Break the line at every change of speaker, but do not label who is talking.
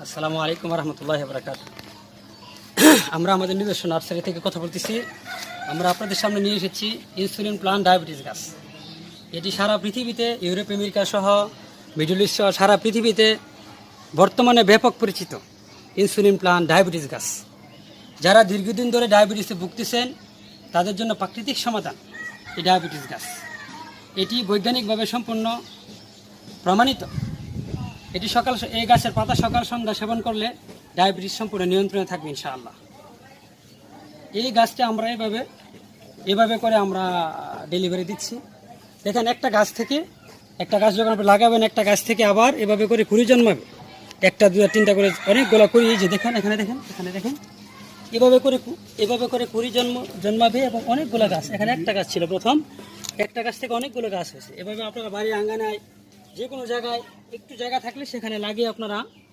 আসসালামু আলাইকুম রহমতুল্লাহি ওয়া বারাকাতুহু। আমরা আমাদের নিজস্ব নার্সারি থেকে কথা বলতেছি। আমরা আপনাদের সামনে নিয়ে এসেছি ইনসুলিন প্লান্ট ডায়াবেটিস গাছ। এটি সারা পৃথিবীতে, ইউরোপ আমেরিকা সহ মিডল ইস্ট সহ সারা পৃথিবীতে বর্তমানে ব্যাপক পরিচিত ইনসুলিন প্লান্ট ডায়াবেটিস গাছ। যারা দীর্ঘদিন ধরে ডায়াবেটিসে ভুগতেছেন তাদের জন্য প্রাকৃতিক সমাধান এই ডায়াবেটিস গাছ। এটি বৈজ্ঞানিকভাবে সম্পূর্ণ প্রমাণিত। এটি এই গাছের পাতা সকাল সন্ধ্যা সেবন করলে ডায়াবেটিস সম্পূর্ণ নিয়ন্ত্রণে থাকবে ইনশাআল্লাহ। এই গাছটা আমরা এভাবে করে আমরা ডেলিভারি দিচ্ছি। দেখেন, একটা গাছ যখন আপনি লাগাবেন, একটা গাছ থেকে আবার এভাবে করে কুড়ি জন্মাবে। একটা, দুটা, তিনটা করে অনেকগুলো কুড়ি, এই যে দেখেন, এখানে দেখেন এভাবে করে কুড়ি জন্মাবে এবং অনেকগুলো গাছ। এখানে একটা গাছ ছিল প্রথম, একটা গাছ থেকে অনেকগুলো গাছ হয়েছে। এভাবে আপনারা বাড়ির আঙ্গানায় যে কোনো জায়গায় একটু জায়গা থাকলে সেখানে লাগিয়ে আপনারা